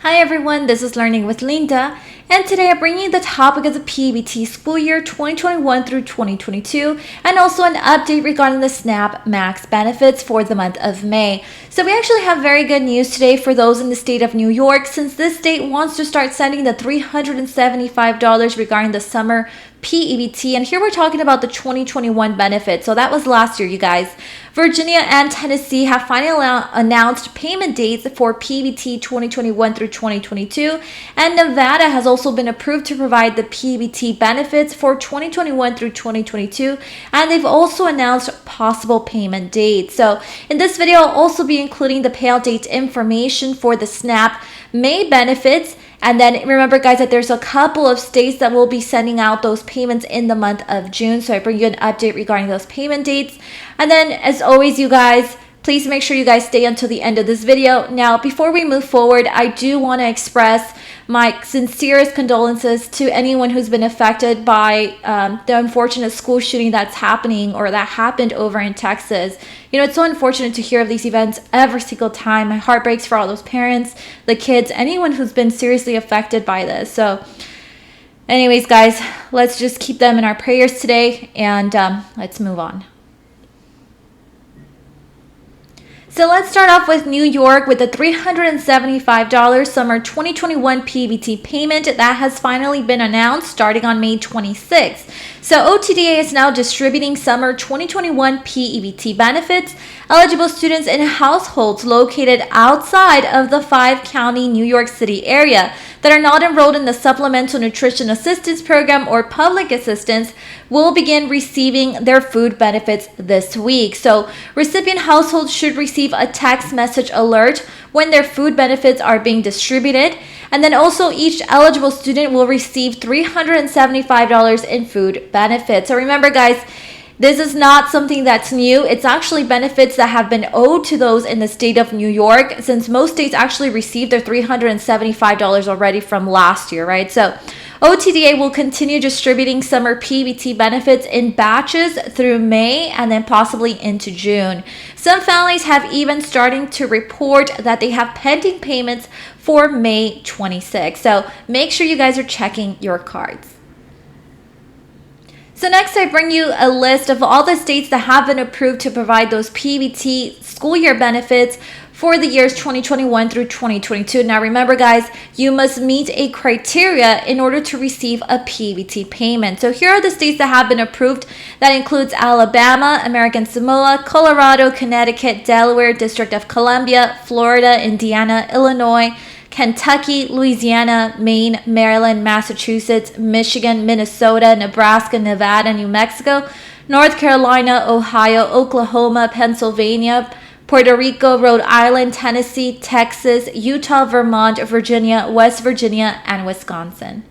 Hi everyone, this is Learning with Linda, and today I'm bringing you the topic of the P-EBT school year 2021 through 2022, and also an update regarding the SNAP Max benefits for the month of May. So we actually have very good news today for those in the state of New York, since this state wants to start sending the $375 regarding the summer P-EBT, and here we're talking about the 2021 benefit. So that was last year, you guys. Virginia and Tennessee have finally announced payment dates for P-EBT 2021 through 2022, and Nevada has also been approved to provide the P-EBT benefits for 2021 through 2022, and they've also announced possible payment dates. So in this video, I'll also be including the payout date information for the SNAP May benefits. And then remember, guys, that there's a couple of states that will be sending out those payments in the month of June. So I bring you an update regarding those payment dates. And then, as always, you guys, please make sure you guys stay until the end of this video. Now, before we move forward, I do want to express my sincerest condolences to anyone who's been affected by the unfortunate school shooting that's happening or that happened over in Texas. You know, it's so unfortunate to hear of these events every single time. My heart breaks for all those parents, the kids, anyone who's been seriously affected by this. So anyways, guys, let's just keep them in our prayers today, and let's move on. So let's start off with New York with the $375 summer 2021 P-EBT payment that has finally been announced starting on May 26th. So OTDA is now distributing summer 2021 P-EBT benefits. Eligible students in households located outside of the 5-county New York City area that are not enrolled in the Supplemental Nutrition Assistance Program or Public Assistance will begin receiving their food benefits this week. So recipient households should receive a text message alert when their food benefits are being distributed. And then also each eligible student will receive $375 in food benefits. So remember, guys, this is not something that's new. It's actually benefits that have been owed to those in the state of New York, since most states actually received their $375 already from last year, right? So OTDA will continue distributing summer P-EBT benefits in batches through May and then possibly into June. Some families have even starting to report that they have pending payments for May 26. So make sure you guys are checking your cards. So next, I bring you a list of all the states that have been approved to provide those P-EBT school year benefits for the years 2021 through 2022. Now remember, guys, you must meet a criteria in order to receive a P-EBT payment. So here are the states that have been approved. That includes Alabama, American Samoa, Colorado, Connecticut, Delaware, District of Columbia, Florida, Indiana, Illinois, Kentucky, Louisiana, Maine, Maryland, Massachusetts, Michigan, Minnesota, Nebraska, Nevada, New Mexico, North Carolina, Ohio, Oklahoma, Pennsylvania, Puerto Rico, Rhode Island, Tennessee, Texas, Utah, Vermont, Virginia, West Virginia, and Wisconsin.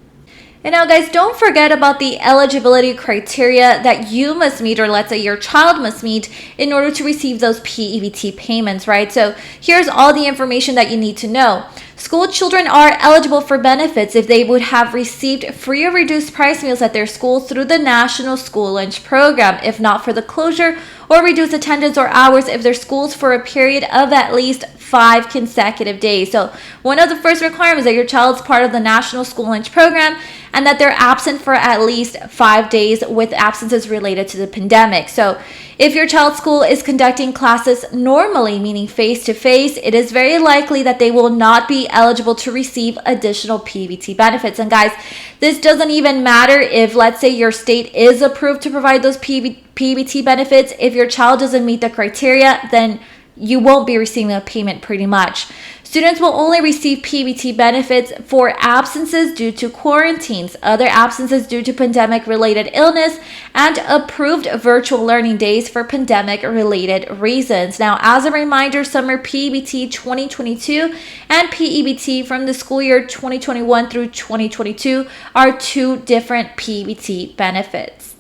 And now, guys, don't forget about the eligibility criteria that you must meet, or let's say your child must meet, in order to receive those P-EBT payments, right? So here's all the information that you need to know. School children are eligible for benefits if they would have received free or reduced price meals at their school through the National School Lunch Program, if not for the closure or reduced attendance or hours if their schools for a period of at least 5 consecutive days. So one of the first requirements is that your child's part of the National School Lunch Program and that they're absent for at least 5 days with absences related to the pandemic. So if your child's school is conducting classes normally, meaning face-to-face, it is very likely that they will not be eligible to receive additional P-EBT benefits. And guys, this doesn't even matter if, let's say, your state is approved to provide those P-EBT benefits. If your child doesn't meet the criteria, then you won't be receiving a payment pretty much. Students will only receive P-EBT benefits for absences due to quarantines, other absences due to pandemic-related illness, and approved virtual learning days for pandemic-related reasons. Now, as a reminder, summer P-EBT 2022 and P-EBT from the school year 2021 through 2022 are two different P-EBT benefits.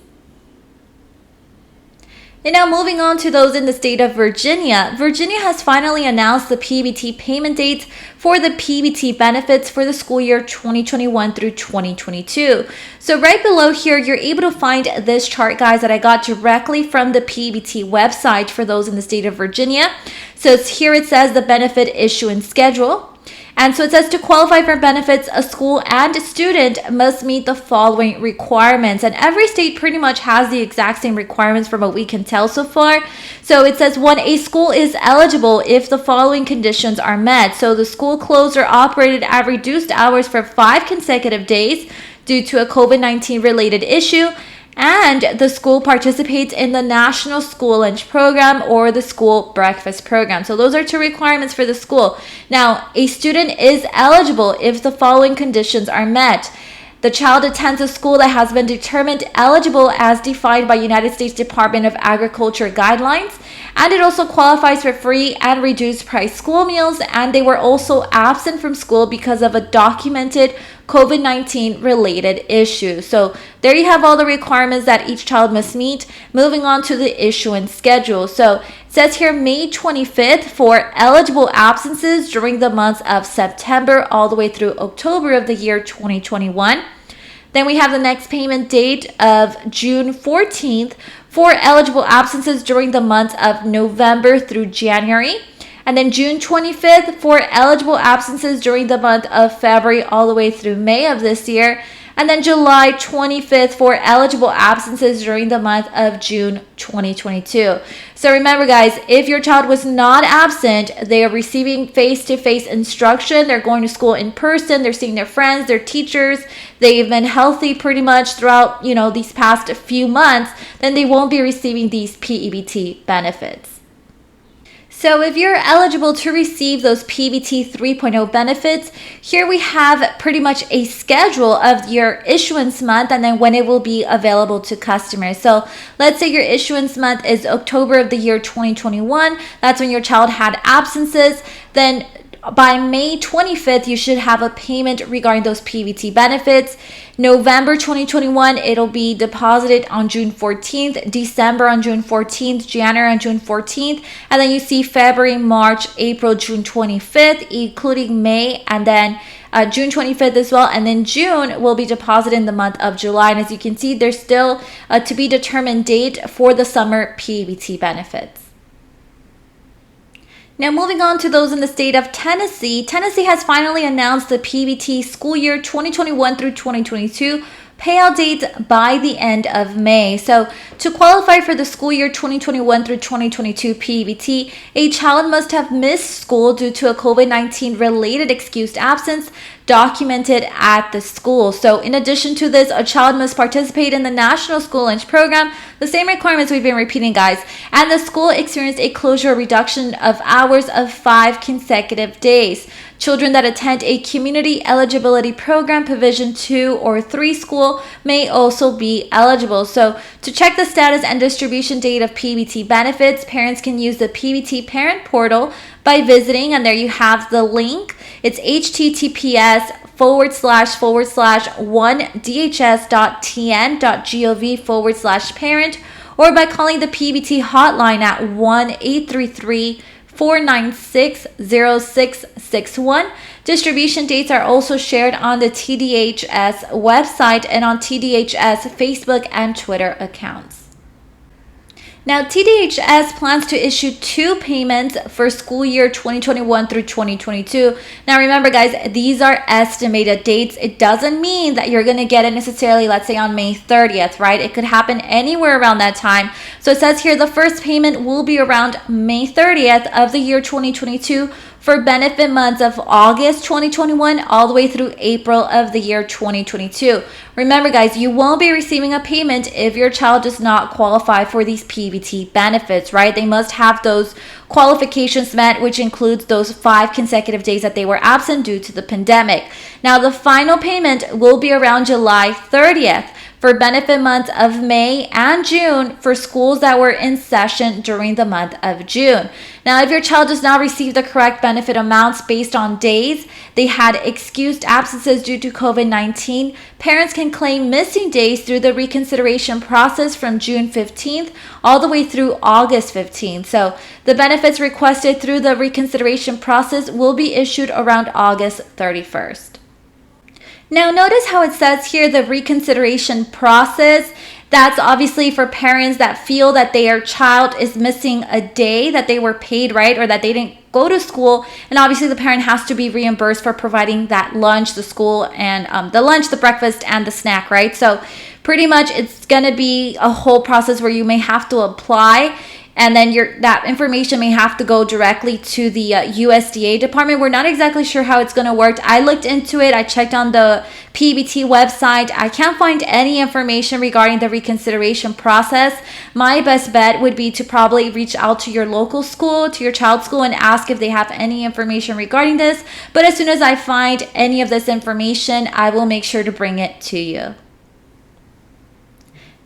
And now moving on to those in the state of Virginia. Virginia has finally announced the P-EBT payment dates for the P-EBT benefits for the school year 2021 through 2022. So right below here, you're able to find this chart, guys, that I got directly from the P-EBT website for those in the state of Virginia. So here it says the benefit issuance schedule. And so it says to qualify for benefits, a school and a student must meet the following requirements. And every state pretty much has the exact same requirements from what we can tell so far. So it says 1, a school is eligible if the following conditions are met. So the school closed or operated at reduced hours for 5 consecutive days due to a COVID-19 related issue, and the school participates in the National School Lunch Program or the School Breakfast Program. So those are 2 requirements for the school. Now, a student is eligible if the following conditions are met. The child attends a school that has been determined eligible as defined by United States Department of Agriculture guidelines, and it also qualifies for free and reduced price school meals, and they were also absent from school because of a documented COVID-19 related issue. So there you have all the requirements that each child must meet. Moving on to the issuance schedule. So it says here May 25th for eligible absences during the months of September all the way through October of the year 2021. Then we have the next payment date of June 14th for eligible absences during the months of November through January. And then June 25th for eligible absences during the month of February all the way through May of this year. And then July 25th for eligible absences during the month of June 2022. So remember, guys, if your child was not absent, they are receiving face-to-face instruction. They're going to school in person. They're seeing their friends, their teachers. They've been healthy pretty much throughout, these past few months. Then they won't be receiving these P-EBT benefits. So if you're eligible to receive those P-EBT 3.0 benefits, here we have pretty much a schedule of your issuance month and then when it will be available to customers. So let's say your issuance month is October of the year 2021. That's when your child had absences. Then by May 25th, you should have a payment regarding those P-EBT benefits. November 2021, it'll be deposited on June 14th, December on June 14th, January on June 14th, and then you see February, March, April, June 25th, including May, and then June 25th as well, and then June will be deposited in the month of July. And as you can see, there's still a to be determined date for the summer P-EBT benefits. Now moving on to those in the state of Tennessee. Tennessee has finally announced the P-EBT school year 2021 through 2022 payout dates by the end of May. So to qualify for the school year 2021 through 2022 P-EBT, a child must have missed school due to a COVID-19 related excused absence documented at the school. So in addition to this, a child must participate in the National School Lunch Program, the same requirements we've been repeating, guys, and the school experienced a closure reduction of hours of 5 consecutive days. Children that attend a community eligibility program, provision 2 or 3 school may also be eligible. So to check the status and distribution date of P-EBT benefits, parents can use the P-EBT parent portal by visiting, and there you have the link. It's https://1dhs.tn.gov/parent, or by calling the P-EBT hotline at 1-833-496-0661. Distribution dates are also shared on the TDHS website and on TDHS Facebook and Twitter accounts. Now, TDHS plans to issue 2 payments for school year 2021 through 2022. Now, remember, guys, these are estimated dates. It doesn't mean that you're going to get it necessarily, let's say, on May 30th, right? It could happen anywhere around that time. So it says here the first payment will be around May 30th of the year 2022 for benefit months of August 2021 all the way through April of the year 2022. Remember, guys, you won't be receiving a payment if your child does not qualify for these P-EBT benefits, right? They must have those qualifications met, which includes those 5 consecutive days that they were absent due to the pandemic. Now, the final payment will be around July 30th. For benefit months of May and June for schools that were in session during the month of June. Now, if your child does not receive the correct benefit amounts based on days they had excused absences due to COVID-19, parents can claim missing days through the reconsideration process from June 15th all the way through August 15th. So the benefits requested through the reconsideration process will be issued around August 31st. Now, notice how it says here the reconsideration process. That's obviously for parents that feel that their child is missing a day that they were paid, right? Or that they didn't go to school. And obviously the parent has to be reimbursed for providing that lunch, the school, and the lunch, the breakfast, and the snack, right? So pretty much it's going to be a whole process where you may have to apply, and then that information may have to go directly to the USDA department. We're not exactly sure how it's going to work. I looked into it. I checked on the P-EBT website. I can't find any information regarding the reconsideration process. My best bet would be to probably reach out to your local school, to your child's school, and ask if they have any information regarding this. But as soon as I find any of this information, I will make sure to bring it to you.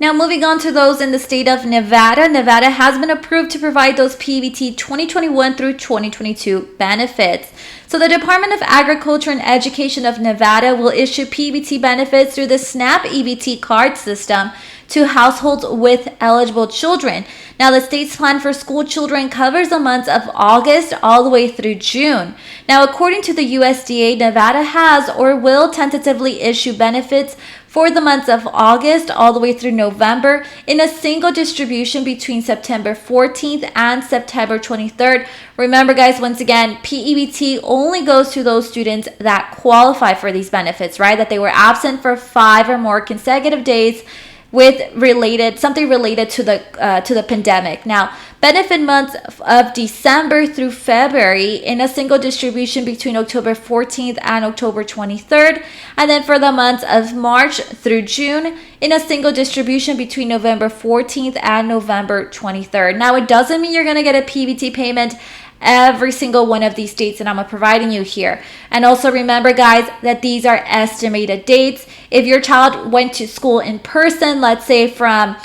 Now, moving on to those in the state of Nevada. Nevada has been approved to provide those P-EBT 2021 through 2022 benefits. So the Department of Agriculture and Education of Nevada will issue P-EBT benefits through the SNAP EBT card system to households with eligible children. Now, the state's plan for school children covers the months of August all the way through June. Now, according to the USDA, Nevada has or will tentatively issue benefits for the months of August all the way through November in a single distribution between September 14th and September 23rd. Remember, guys, once again, P-EBT only goes to those students that qualify for these benefits, right? That they were absent for 5 or more consecutive days with something related to the pandemic. Now, benefit months of December through February in a single distribution between October 14th and October 23rd, and then for the months of March through June in a single distribution between November 14th and November 23rd. Now, it doesn't mean you're going to get a P-EBT payment every single one of these dates that I'm providing you here. And also remember, guys, that these are estimated dates. If your child went to school in person, let's say from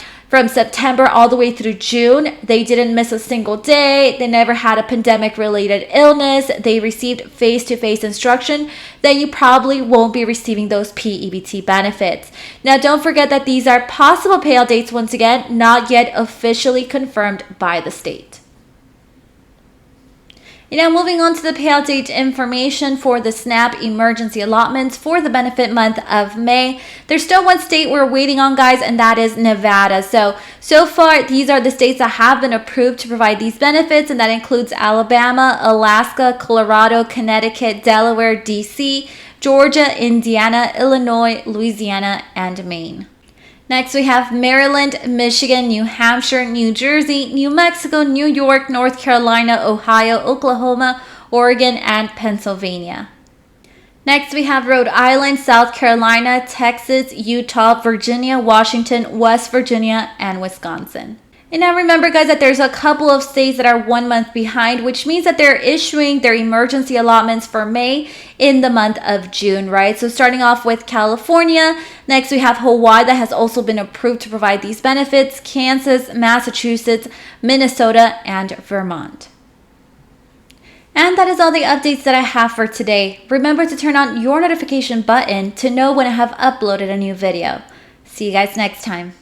September all the way through June, they didn't miss a single day, they never had a pandemic-related illness, they received face-to-face instruction, then you probably won't be receiving those P-EBT benefits. Now, don't forget that these are possible payout dates, once again, not yet officially confirmed by the state. Now, moving on to the payout date information for the SNAP emergency allotments for the benefit month of May. There's still one state we're waiting on, guys, and that is Nevada. So far, these are the states that have been approved to provide these benefits, and that includes Alabama, Alaska, Colorado, Connecticut, Delaware, DC, Georgia, Indiana, Illinois, Louisiana, and Maine. Next, we have Maryland, Michigan, New Hampshire, New Jersey, New Mexico, New York, North Carolina, Ohio, Oklahoma, Oregon, and Pennsylvania. Next, we have Rhode Island, South Carolina, Texas, Utah, Virginia, Washington, West Virginia, and Wisconsin. And now remember, guys, that there's a couple of states that are 1 month behind, which means that they're issuing their emergency allotments for May in the month of June, right? So starting off with California, next we have Hawaii that has also been approved to provide these benefits, Kansas, Massachusetts, Minnesota, and Vermont. And that is all the updates that I have for today. Remember to turn on your notification button to know when I have uploaded a new video. See you guys next time.